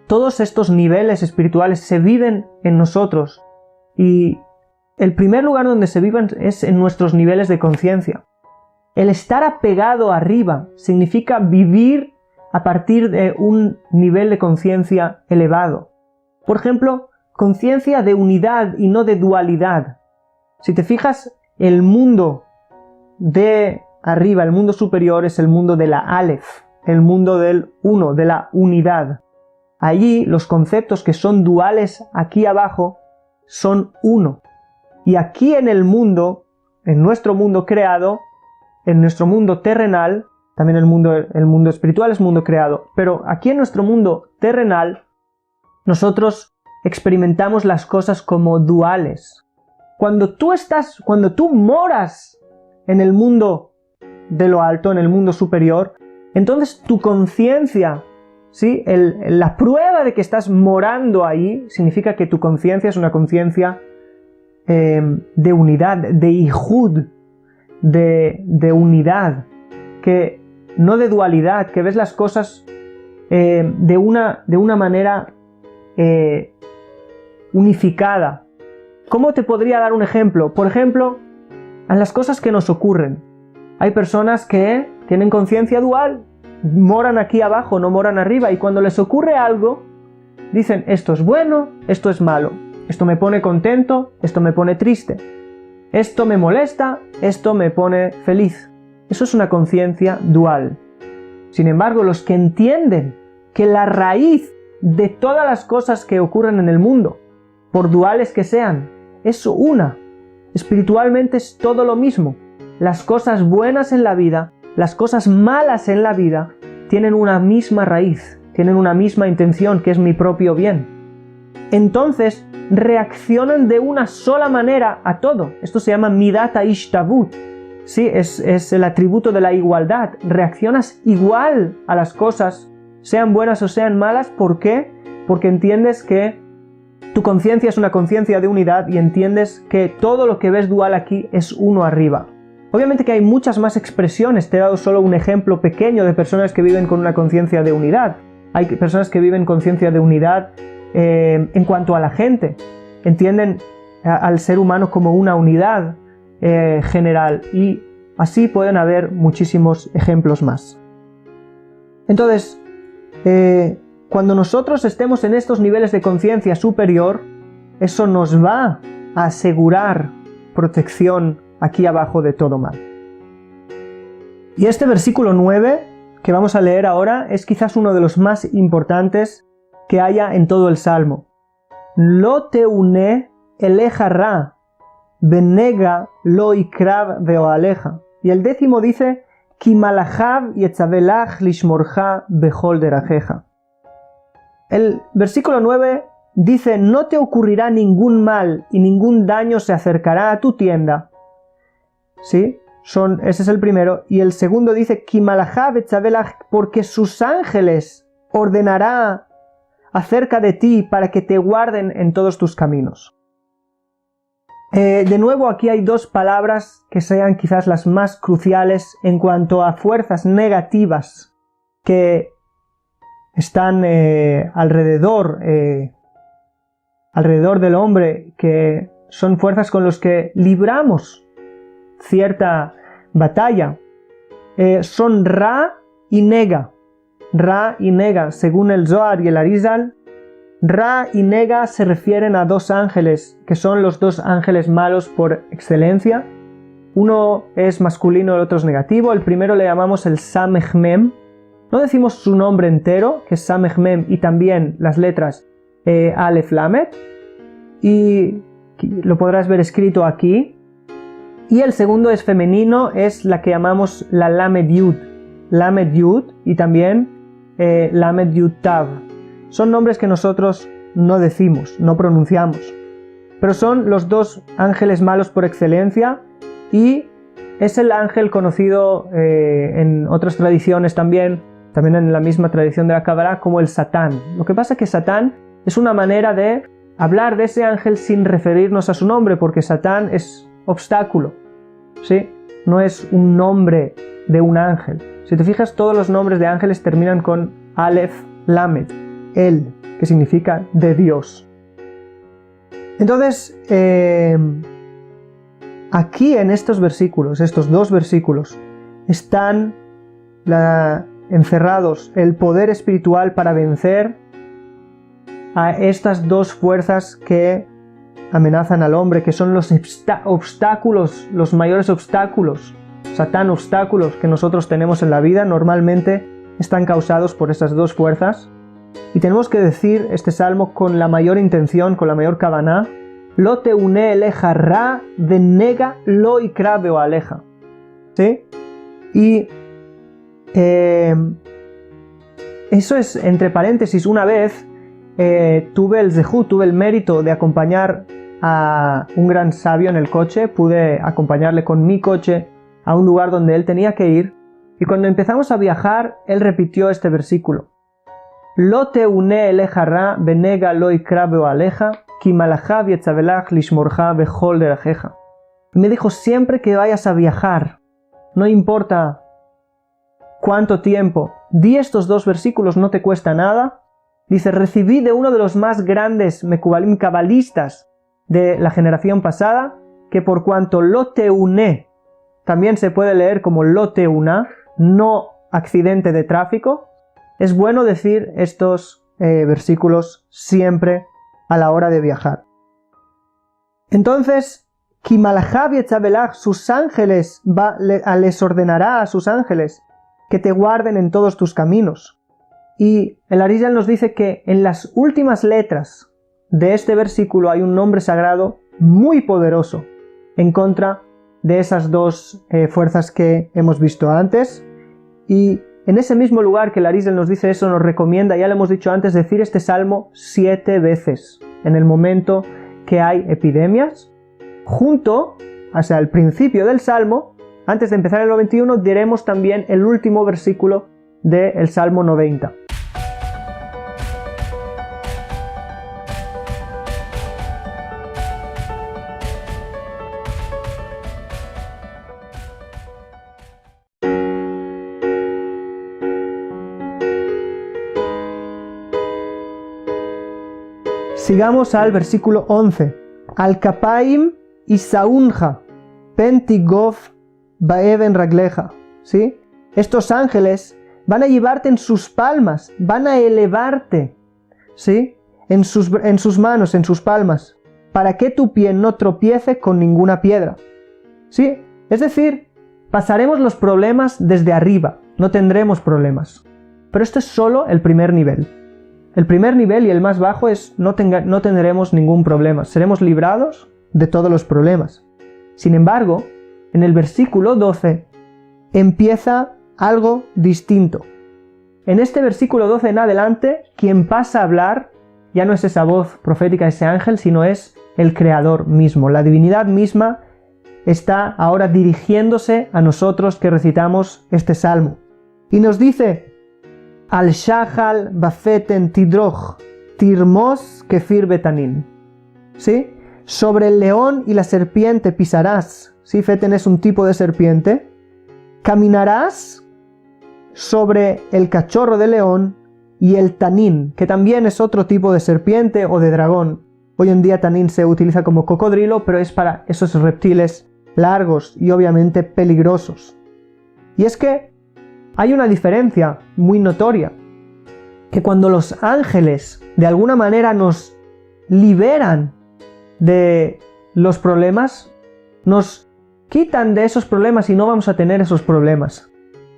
todos estos niveles espirituales se viven en nosotros y el primer lugar donde se viven es en nuestros niveles de conciencia. El estar apegado arriba significa vivir a partir de un nivel de conciencia elevado. Por ejemplo, conciencia de unidad y no de dualidad. Si te fijas, el mundo de arriba, el mundo superior, es el mundo de la Aleph, el mundo del uno, de la unidad. Allí los conceptos que son duales aquí abajo son uno. Y aquí en el mundo, en nuestro mundo creado, en nuestro mundo terrenal, también el mundo espiritual es mundo creado, pero aquí en nuestro mundo terrenal, nosotros experimentamos las cosas como duales. Cuando tú moras en el mundo de lo alto, en el mundo superior, entonces tu conciencia, ¿sí? La prueba de que estás morando ahí significa que tu conciencia es una conciencia de unidad, de ijud, de unidad, que no de dualidad, que ves las cosas de una manera unificada. ¿Cómo te podría dar un ejemplo? Por ejemplo, a las cosas que nos ocurren. Hay personas que tienen conciencia dual, moran aquí abajo, no moran arriba, y cuando les ocurre algo, dicen, esto es bueno, esto es malo, esto me pone contento, esto me pone triste, esto me molesta, esto me pone feliz. Eso es una conciencia dual. Sin embargo, los que entienden que la raíz de todas las cosas que ocurren en el mundo, por duales que sean, es una. Espiritualmente es todo lo mismo. Las cosas buenas en la vida, las cosas malas en la vida, tienen una misma raíz, tienen una misma intención, que es mi propio bien. Entonces, reaccionan de una sola manera a todo. Esto se llama Midat HaIshtabut. Sí, es el atributo de la igualdad. Reaccionas igual a las cosas sean buenas o sean malas. ¿Por qué? Porque entiendes que tu conciencia es una conciencia de unidad y entiendes que todo lo que ves dual aquí es uno arriba. Obviamente que hay muchas más expresiones, te he dado solo un ejemplo pequeño de personas que viven con una conciencia de unidad. Hay personas que viven conciencia de unidad en cuanto a la gente, entienden al ser humano como una unidad general, y así pueden haber muchísimos ejemplos más. Entonces, cuando nosotros estemos en estos niveles de conciencia superior, eso nos va a asegurar protección aquí abajo de todo mal. Y este versículo 9 que vamos a leer ahora es quizás uno de los más importantes que haya en todo el Salmo. Lo teune eleja ra, benega lo ikrav veoaleja. Y el 10º dice, ki malachav yetzabelach lishmorcha bechol derajeja. El versículo 9 dice, no te ocurrirá ningún mal y ningún daño se acercará a tu tienda. ¿Sí? Ese es el primero. Y el segundo dice, ki malachav yetzabelach, porque sus ángeles ordenará acerca de ti para que te guarden en todos tus caminos. De nuevo aquí hay dos palabras que sean quizás las más cruciales en cuanto a fuerzas negativas que están alrededor del hombre, que son fuerzas con las que libramos cierta batalla. Son Ra y Nega. Ra y Nega, según el Zohar y el Arizal, Ra y Nega se refieren a dos ángeles, que son los dos ángeles malos por excelencia. Uno es masculino, el otro es negativo. El primero le llamamos el Samech Mem. No decimos su nombre entero, que es Samech Mem, y también las letras Aleph Lamet. Y lo podrás ver escrito aquí. Y el segundo es femenino, es la que llamamos la Lamed Yud. Lamed Yud y también Lamed Yud Tav. Son nombres que nosotros no decimos, no pronunciamos, pero son los dos ángeles malos por excelencia, y es el ángel conocido en otras tradiciones también en la misma tradición de la Kabbalah, como el Satán. Lo que pasa es que Satán es una manera de hablar de ese ángel sin referirnos a su nombre, porque Satán es obstáculo, ¿sí? No es un nombre de un ángel. Si te fijas, todos los nombres de ángeles terminan con Aleph Lamed, él, que significa de Dios. Entonces, aquí en estos versículos, estos dos versículos, están encerrados el poder espiritual para vencer a estas dos fuerzas que amenazan al hombre, que son los obstáculos, los mayores obstáculos, Satán, obstáculos que nosotros tenemos en la vida, normalmente están causados por esas dos fuerzas. Y tenemos que decir este salmo con la mayor intención, con la mayor kavaná, lo teune eleja ra benega lo ikra beoaleja. ¿Sí? Y eso es entre paréntesis. Una vez tuve el mérito de acompañar a un gran sabio en el coche. Pude acompañarle con mi coche a un lugar donde él tenía que ir, y cuando empezamos a viajar él repitió este versículo: Lo teune eleja ra benega lo ikra beoaleja ki malachav yetzabelach lishmorcha bechol derajeja. Me dijo, siempre que vayas a viajar, no importa cuánto tiempo, di estos dos versículos, no te cuesta nada. Dice, recibí de uno de los más grandes mekubalim cabalistas de la generación pasada, que por cuanto lo teune también se puede leer como lo teuna, no accidente de tráfico, es bueno decir estos versículos siempre a la hora de viajar. Entonces, ki malachav yetzabelach, sus ángeles, les ordenará a sus ángeles que te guarden en todos tus caminos. Y el Arizal nos dice que en las últimas letras de este versículo hay un nombre sagrado muy poderoso en contra de esas dos fuerzas que hemos visto antes. Y en ese mismo lugar que el Arizal nos dice eso, nos recomienda, ya lo hemos dicho antes, decir este salmo 7 veces en el momento que hay epidemias. Junto, hacia el principio del salmo, antes de empezar el 91, diremos también el último versículo del salmo 90. Sigamos al versículo 11. Al kapaim isaunja, pentigov baeven ragleja. ¿Sí? Estos ángeles van a llevarte en sus palmas, van a elevarte, ¿sí? En sus manos, en sus palmas, para que tu pie no tropiece con ninguna piedra. ¿Sí? Es decir, pasaremos los problemas desde arriba, no tendremos problemas. Pero esto es solo el primer nivel. El primer nivel y el más bajo es no tendremos ningún problema, seremos librados de todos los problemas. Sin embargo, en el versículo 12 empieza algo distinto. En este versículo 12 en adelante, quien pasa a hablar ya no es esa voz profética, ese ángel, sino es el Creador mismo. La divinidad misma está ahora dirigiéndose a nosotros que recitamos este salmo. Y nos dice: Al shachal bafeten tidroj, tirmos kefir betanin. ¿Sí? Sobre el león y la serpiente pisarás. ¿Sí? Feten es un tipo de serpiente. Caminarás sobre el cachorro de león y el tanín, que también es otro tipo de serpiente o de dragón. Hoy en día tanín se utiliza como cocodrilo, pero es para esos reptiles largos y obviamente peligrosos. Y es que hay una diferencia muy notoria, que cuando los ángeles de alguna manera nos liberan de los problemas, nos quitan de esos problemas y no vamos a tener esos problemas.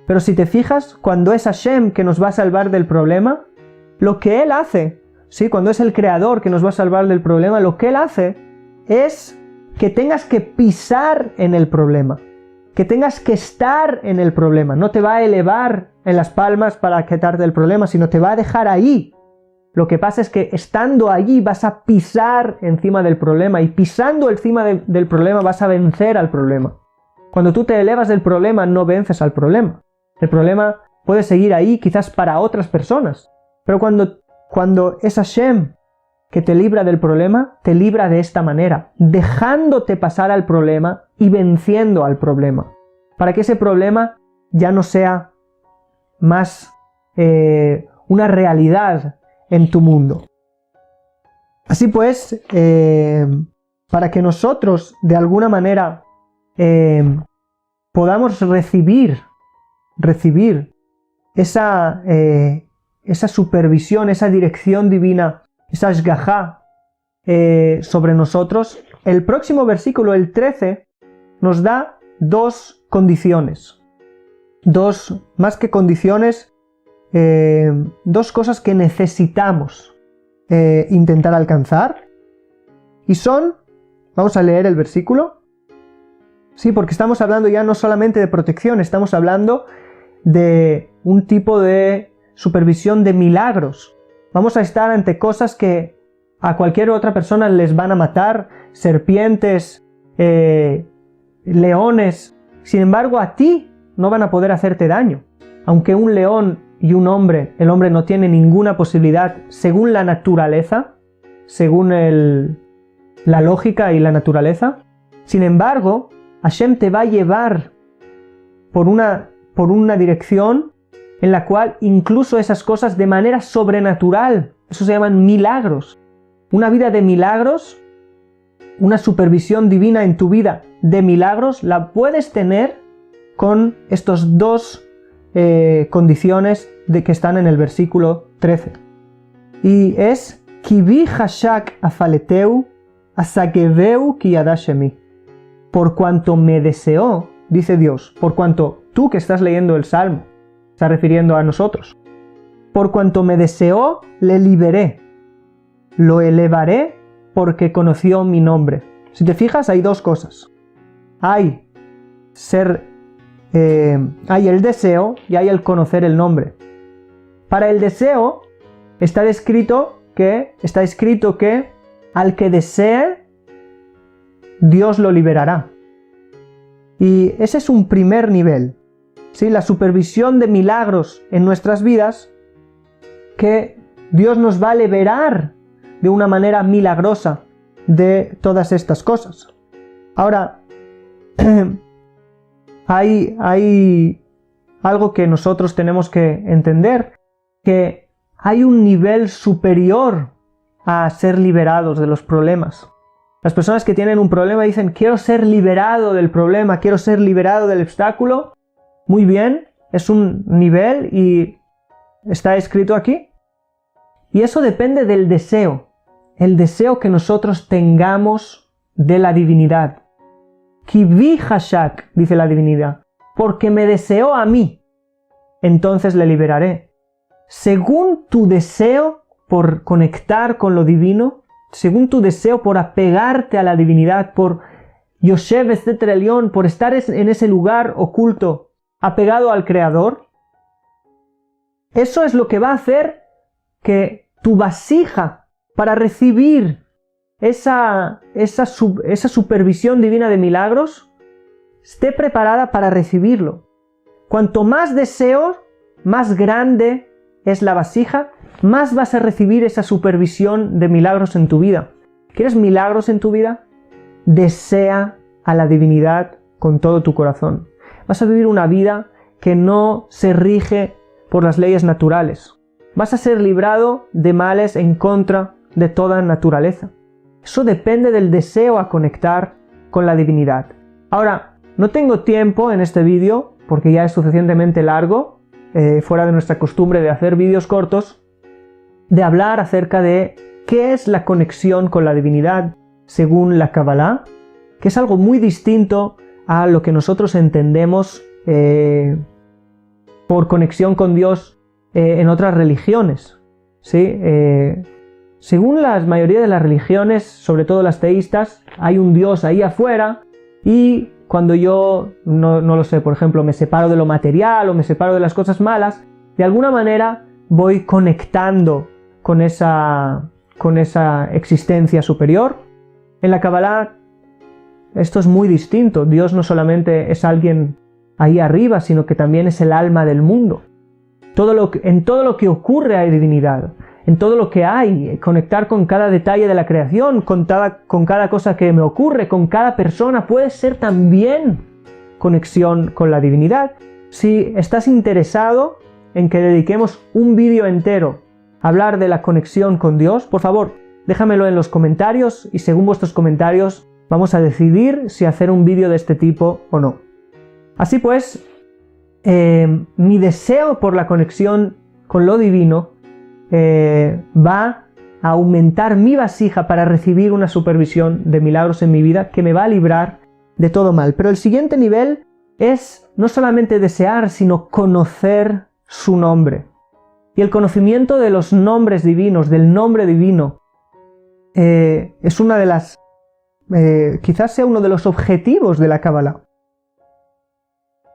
Pero si te fijas, cuando es Hashem que nos va a salvar del problema, lo que Él hace, ¿sí? Cuando es el Creador que nos va a salvar del problema, lo que Él hace es que tengas que pisar en el problema, que tengas que estar en el problema. No te va a elevar en las palmas para quitarte del problema, sino te va a dejar ahí. Lo que pasa es que estando allí vas a pisar encima del problema, y pisando encima del problema vas a vencer al problema. Cuando tú te elevas del problema no vences al problema. El problema puede seguir ahí quizás para otras personas, pero cuando es Hashem que te libra del problema, te libra de esta manera, dejándote pasar al problema y venciendo al problema, para que ese problema ya no sea más una realidad en tu mundo. Así pues, para que nosotros de alguna manera podamos recibir esa supervisión, esa dirección divina, esa ashgajá sobre nosotros, el próximo versículo, el 13, nos da dos condiciones. Más que condiciones, dos cosas que necesitamos intentar alcanzar. Y son, vamos a leer el versículo. Sí, porque estamos hablando ya no solamente de protección, estamos hablando de un tipo de supervisión de milagros. Vamos a estar ante cosas que a cualquier otra persona les van a matar, serpientes, leones. Sin embargo, a ti no van a poder hacerte daño. Aunque un león y un hombre, el hombre no tiene ninguna posibilidad según la naturaleza, según la lógica y la naturaleza. Sin embargo, Hashem te va a llevar por una dirección en la cual incluso esas cosas de manera sobrenatural, eso se llaman milagros. Una vida de milagros, una supervisión divina en tu vida de milagros, la puedes tener con estos dos condiciones de que están en el versículo 13. Y es Kivi hashak afaleteu asakeveu ki yadashemi. Por cuanto me deseó, dice Dios, por cuanto tú que estás leyendo el Salmo, está refiriendo a nosotros, por cuanto me deseó, le liberé, lo elevaré porque conoció mi nombre. Si te fijas, hay dos cosas. Hay el deseo y hay el conocer el nombre. Para el deseo está escrito que al que desee, Dios lo liberará. Y ese es un primer nivel, ¿sí? La supervisión de milagros en nuestras vidas, que Dios nos va a liberar de una manera milagrosa de todas estas cosas. Ahora, hay algo que nosotros tenemos que entender, que hay un nivel superior a ser liberados de los problemas. Las personas que tienen un problema dicen, quiero ser liberado del problema, quiero ser liberado del obstáculo. Muy bien, es un nivel y está escrito aquí. Y eso depende del deseo, el deseo que nosotros tengamos de la divinidad. Kivi hashak, dice la divinidad, porque me deseó a mí, entonces le liberaré. Según tu deseo por conectar con lo divino, según tu deseo por apegarte a la divinidad, por Yoshev Estet Elión, por estar en ese lugar oculto, apegado al Creador, eso es lo que va a hacer que tu vasija para recibir esa supervisión divina de milagros esté preparada para recibirlo. Cuanto más deseo, más grande es la vasija, más vas a recibir esa supervisión de milagros en tu vida. ¿Quieres milagros en tu vida? Desea a la divinidad con todo tu corazón. Vas a vivir una vida que no se rige por las leyes naturales. Vas a ser librado de males en contra de toda naturaleza. Eso depende del deseo a conectar con la divinidad. Ahora, no tengo tiempo en este vídeo, porque ya es suficientemente largo, fuera de nuestra costumbre de hacer vídeos cortos, de hablar acerca de qué es la conexión con la divinidad según la Kabbalah, que es algo muy distinto a lo que nosotros entendemos por conexión con Dios en otras religiones. ¿Sí? Según la mayoría de las religiones, sobre todo las teístas, hay un Dios ahí afuera y cuando yo, no lo sé, por ejemplo, me separo de lo material o me separo de las cosas malas, de alguna manera voy conectando con esa existencia superior. En la Kabbalah esto es muy distinto. Dios no solamente es alguien ahí arriba, sino que también es el alma del mundo. En todo lo que ocurre hay divinidad. En todo lo que hay, conectar con cada detalle de la creación, con cada cosa que me ocurre, con cada persona, puede ser también conexión con la divinidad. Si estás interesado en que dediquemos un vídeo entero a hablar de la conexión con Dios, por favor, déjamelo en los comentarios y según vuestros comentarios vamos a decidir si hacer un vídeo de este tipo o no. Así pues, mi deseo por la conexión con lo divino va a aumentar mi vasija para recibir una supervisión de milagros en mi vida que me va a librar de todo mal. Pero el siguiente nivel es no solamente desear, sino conocer su nombre. Y el conocimiento de los nombres divinos, del nombre divino, es una de las, quizás sea uno de los objetivos de la Kabbalah.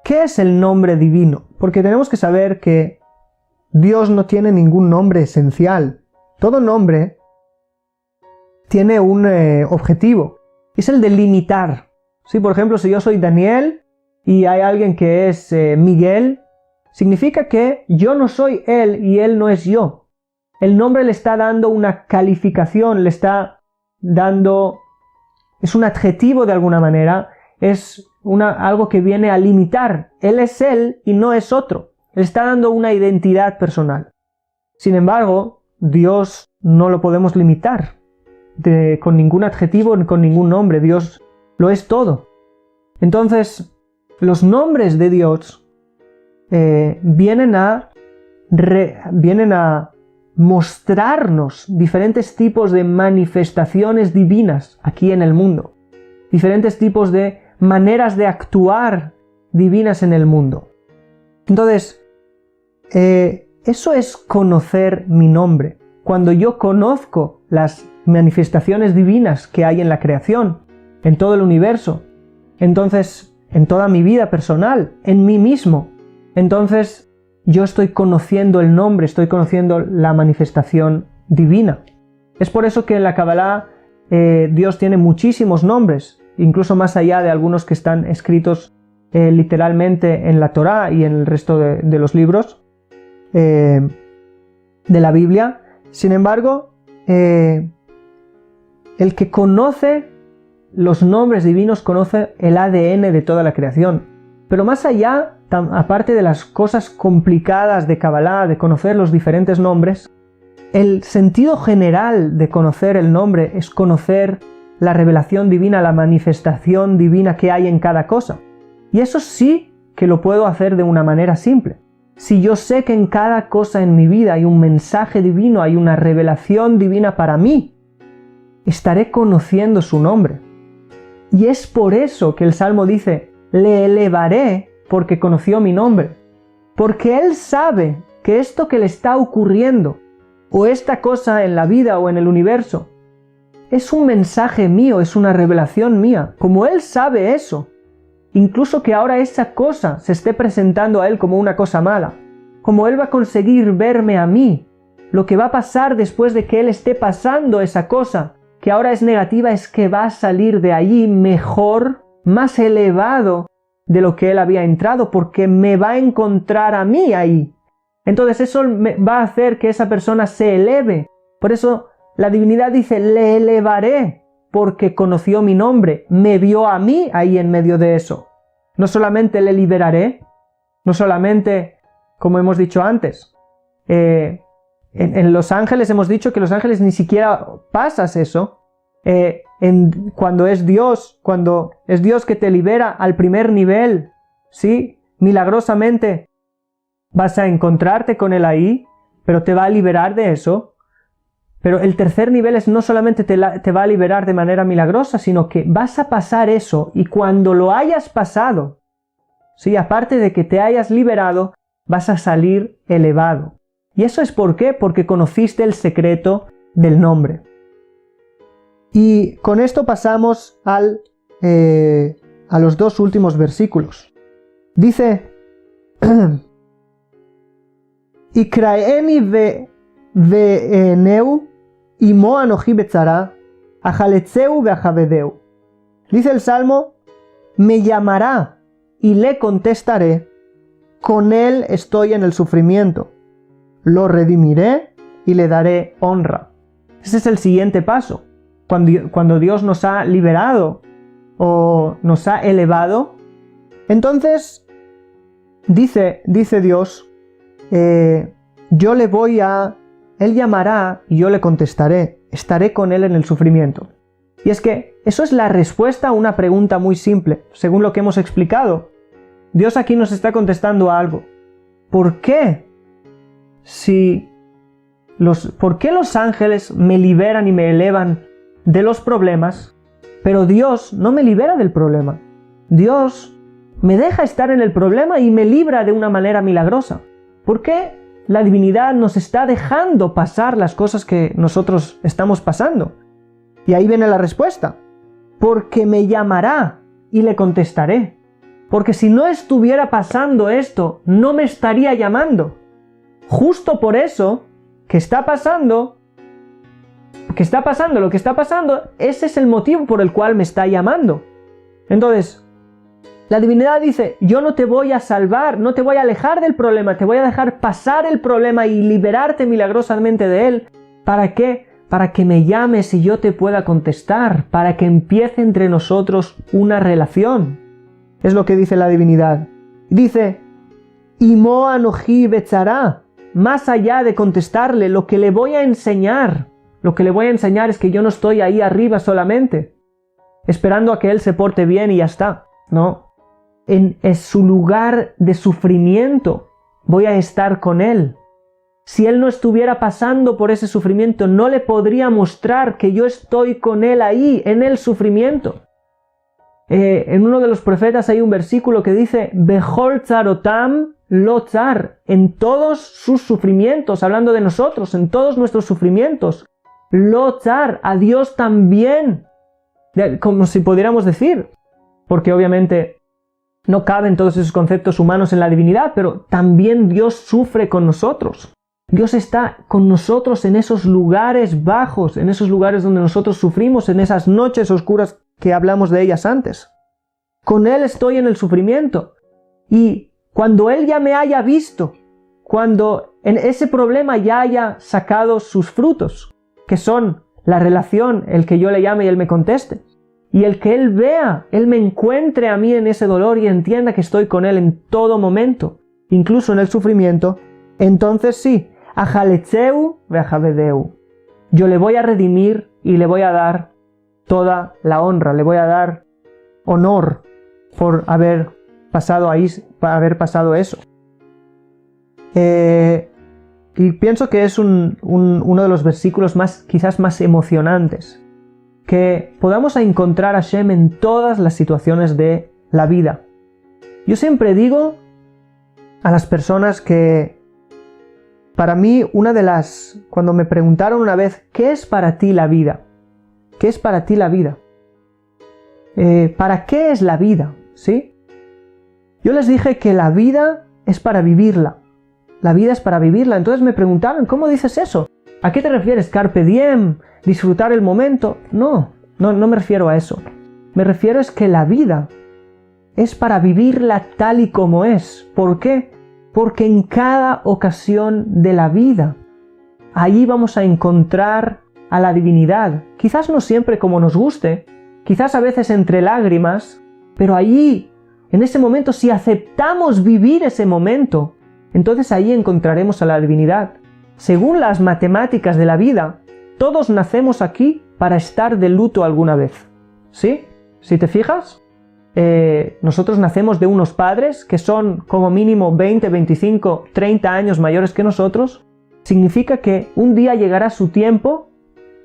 ¿Qué es el nombre divino? Porque tenemos que saber que Dios no tiene ningún nombre esencial. Todo nombre tiene un objetivo. Es el de limitar. ¿Sí? Por ejemplo, si yo soy Daniel y hay alguien que es Miguel, significa que yo no soy él y él no es yo. El nombre le está dando una calificación, le está dando... es un adjetivo de alguna manera, es algo que viene a limitar. Él es él y no es otro. Le está dando una identidad personal. Sin embargo, Dios no lo podemos limitar con ningún adjetivo ni con ningún nombre. Dios lo es todo. Entonces, los nombres de Dios vienen a mostrarnos diferentes tipos de manifestaciones divinas aquí en el mundo. Diferentes tipos de maneras de actuar divinas en el mundo. Entonces, eso es conocer mi nombre. Cuando yo conozco las manifestaciones divinas que hay en la creación, en todo el universo, entonces, en toda mi vida personal, en mí mismo, entonces yo estoy conociendo el nombre, estoy conociendo la manifestación divina. Es por eso que en la Kabbalah Dios tiene muchísimos nombres, incluso más allá de algunos que están escritos literalmente en la Torá y en el resto de los libros de la Biblia. Sin embargo, el que conoce los nombres divinos conoce el ADN de toda la creación. Pero más allá, aparte de las cosas complicadas de Kabbalah, de conocer los diferentes nombres, el sentido general de conocer el nombre es conocer la revelación divina, la manifestación divina que hay en cada cosa. Y eso sí que lo puedo hacer de una manera simple. Si yo sé que en cada cosa en mi vida hay un mensaje divino, hay una revelación divina para mí, estaré conociendo su nombre. Y es por eso que el Salmo dice, le elevaré porque conoció mi nombre. Porque él sabe que esto que le está ocurriendo, o esta cosa en la vida o en el universo, es un mensaje mío, es una revelación mía. Como él sabe eso, incluso que ahora esa cosa se esté presentando a él como una cosa mala, como él va a conseguir verme a mí, lo que va a pasar después de que él esté pasando esa cosa, que ahora es negativa, es que va a salir de allí mejor, más elevado de lo que él había entrado, porque me va a encontrar a mí ahí. Entonces eso va a hacer que esa persona se eleve. Por eso la divinidad dice, le elevaré porque conoció mi nombre, me vio a mí ahí en medio de eso. No solamente le liberaré, no solamente, como hemos dicho antes, en los ángeles hemos dicho que los ángeles ni siquiera pasas eso. Cuando es Dios que te libera al primer nivel, ¿sí? Milagrosamente vas a encontrarte con él ahí, pero te va a liberar de eso. Pero el tercer nivel es no solamente te va a liberar de manera milagrosa, sino que vas a pasar eso y cuando lo hayas pasado, ¿sí? Aparte de que te hayas liberado, vas a salir elevado. ¿Y eso es por qué? Porque conociste el secreto del nombre. Y con esto pasamos a los dos últimos versículos. Dice, Ikraeni ve'eneu imo anoji betzara, ajaletzeu ve'ajavedeu. Dice el Salmo, me llamará y le contestaré, con él estoy en el sufrimiento. Lo redimiré y le daré honra. Ese es el siguiente paso. Cuando Dios nos ha liberado o nos ha elevado, entonces dice Dios, él llamará y yo le contestaré, estaré con él en el sufrimiento. Y es que eso es la respuesta a una pregunta muy simple, según lo que hemos explicado. Dios aquí nos está contestando a algo. ¿Por qué los ángeles me liberan y me elevan de los problemas, pero Dios no me libera del problema? Dios me deja estar en el problema y me libra de una manera milagrosa. ¿Por qué la divinidad nos está dejando pasar las cosas que nosotros estamos pasando? Y ahí viene la respuesta. Porque me llamará y le contestaré. Porque si no estuviera pasando esto, no me estaría llamando. Justo por eso que está pasando lo que está pasando, ese es el motivo por el cual me está llamando. Entonces, la divinidad dice, yo no te voy a salvar, no te voy a alejar del problema, te voy a dejar pasar el problema y liberarte milagrosamente de él. ¿Para qué? Para que me llames y yo te pueda contestar, para que empiece entre nosotros una relación. Es lo que dice la divinidad. Dice, Imo anoji betzara, más allá de contestarle, lo que le voy a enseñar es que yo no estoy ahí arriba solamente, esperando a que él se porte bien y ya está. No, en su lugar de sufrimiento voy a estar con él. Si él no estuviera pasando por ese sufrimiento, no le podría mostrar que yo estoy con él ahí, en el sufrimiento. En uno de los profetas hay un versículo que dice, Behol tzarotam lo tzar, en todos sus sufrimientos, hablando de nosotros, en todos nuestros sufrimientos, lo tzar, a Dios también, como si pudiéramos decir, porque obviamente no caben todos esos conceptos humanos en la divinidad, pero también Dios sufre con nosotros. Dios está con nosotros en esos lugares bajos, en esos lugares donde nosotros sufrimos, en esas noches oscuras que hablamos de ellas antes. Con Él estoy en el sufrimiento. Y cuando Él ya me haya visto, cuando en ese problema ya haya sacado sus frutos, que son la relación, el que yo le llame y Él me conteste, y el que Él vea, Él me encuentre a mí en ese dolor y entienda que estoy con Él en todo momento, incluso en el sufrimiento, entonces sí, Ajaletzeu ve'ajavedeu. Yo le voy a redimir y le voy a dar toda la honra, le voy a dar honor por haber pasado eso. Y pienso que es uno de los versículos quizás más emocionantes, que podamos encontrar a Hashem en todas las situaciones de la vida. Yo siempre digo a las personas que, para mí, cuando me preguntaron una vez, ¿qué es para ti la vida? ¿Qué es para ti la vida? ¿Para qué es la vida? ¿Sí? Yo les dije que la vida es para vivirla. La vida es para vivirla. Entonces me preguntaron, ¿cómo dices eso? ¿A qué te refieres? ¿Carpe diem? ¿Disfrutar el momento? No me refiero a eso. Me refiero es que la vida es para vivirla tal y como es. ¿Por qué? Porque en cada ocasión de la vida, allí vamos a encontrar a la divinidad. Quizás no siempre como nos guste, quizás a veces entre lágrimas, pero allí, en ese momento, si aceptamos vivir ese momento, entonces ahí encontraremos a la divinidad. Según las matemáticas de la vida, todos nacemos aquí para estar de luto alguna vez. ¿Sí? Si te fijas, nosotros nacemos de unos padres que son como mínimo 20, 25, 30 años mayores que nosotros. Significa que un día llegará su tiempo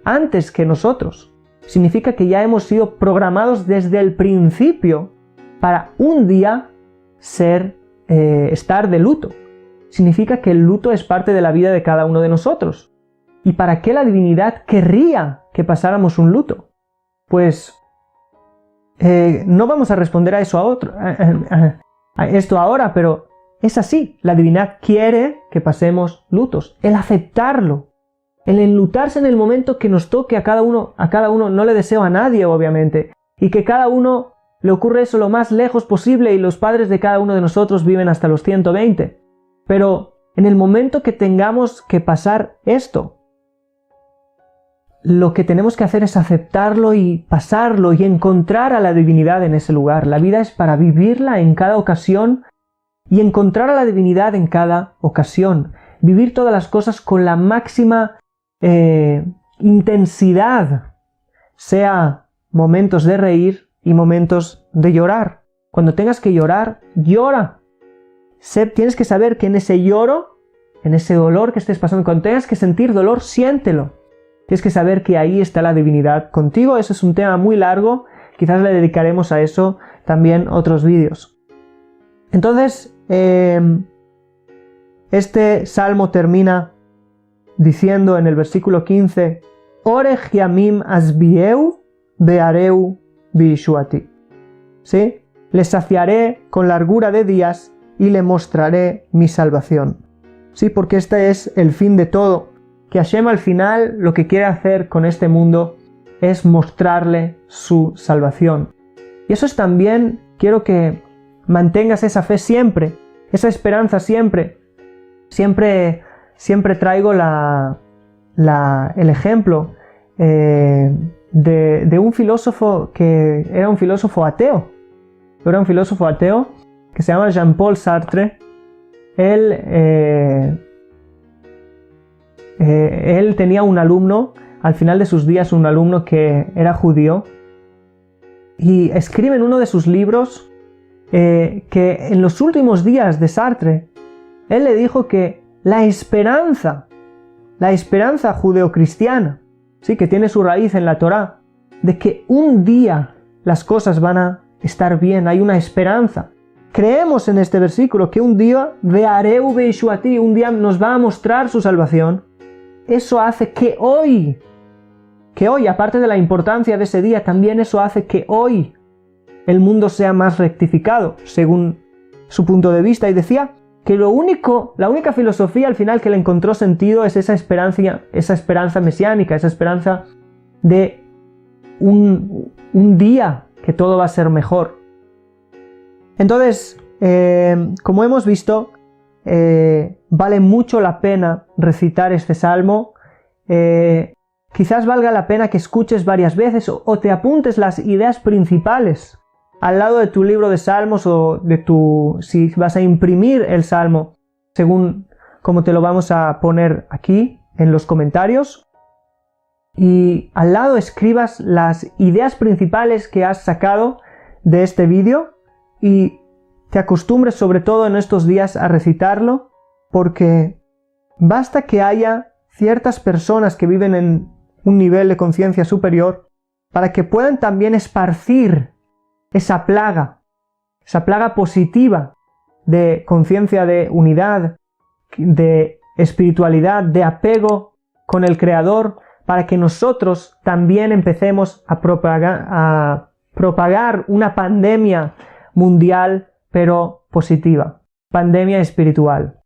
antes que nosotros. Significa que ya hemos sido programados desde el principio para un día estar de luto. Significa que el luto es parte de la vida de cada uno de nosotros. ¿Y para qué la divinidad querría que pasáramos un luto? Pues no vamos a responder a eso a esto ahora, pero es así. La divinidad quiere que pasemos lutos. El aceptarlo, el enlutarse en el momento que nos toque a cada uno, no le deseo a nadie, obviamente, y que cada uno le ocurre eso lo más lejos posible y los padres de cada uno de nosotros viven hasta los 120. Pero en el momento que tengamos que pasar esto, lo que tenemos que hacer es aceptarlo y pasarlo y encontrar a la divinidad en ese lugar. La vida es para vivirla en cada ocasión y encontrar a la divinidad en cada ocasión. Vivir todas las cosas con la máxima intensidad, sea momentos de reír y momentos de llorar. Cuando tengas que llorar, llora. Tienes que saber que en ese lloro, en ese dolor que estés pasando, cuando tengas que sentir dolor, siéntelo. Tienes que saber que ahí está la divinidad contigo. Eso es un tema muy largo. Quizás le dedicaremos a eso también otros vídeos. Entonces, este salmo termina diciendo en el versículo 15, Orech yamim asbieu beareu biishuati. ¿Sí? Le saciaré con largura de días y le mostraré mi salvación. Sí, porque este es el fin de todo. Que Hashem al final lo que quiere hacer con este mundo es mostrarle su salvación. Y eso es también, quiero que mantengas esa fe siempre, esa esperanza siempre. Siempre traigo el ejemplo de un filósofo que era un filósofo ateo. Era un filósofo ateo que se llama Jean-Paul Sartre. Él tenía un alumno, al final de sus días un alumno que era judío, y escribe en uno de sus libros que en los últimos días de Sartre, él le dijo que la esperanza judeocristiana, ¿sí? Que tiene su raíz en la Torá, de que un día las cosas van a estar bien, hay una esperanza. Creemos en este versículo que un día veareu beishuati, un día nos va a mostrar su salvación. Eso hace que hoy, aparte de la importancia de ese día, también eso hace que hoy el mundo sea más rectificado, según su punto de vista. Y decía que la única filosofía al final que le encontró sentido es esa esperanza mesiánica, esa esperanza de un día que todo va a ser mejor. Entonces, como hemos visto, vale mucho la pena recitar este salmo. Quizás valga la pena que escuches varias veces o te apuntes las ideas principales al lado de tu libro de salmos o si vas a imprimir el salmo según como te lo vamos a poner aquí en los comentarios. Y al lado escribas las ideas principales que has sacado de este vídeo y te acostumbres sobre todo en estos días a recitarlo, porque basta que haya ciertas personas que viven en un nivel de conciencia superior para que puedan también esparcir esa plaga positiva de conciencia de unidad, de espiritualidad, de apego con el Creador, para que nosotros también empecemos a propagar una pandemia mundial, pero positiva, pandemia espiritual.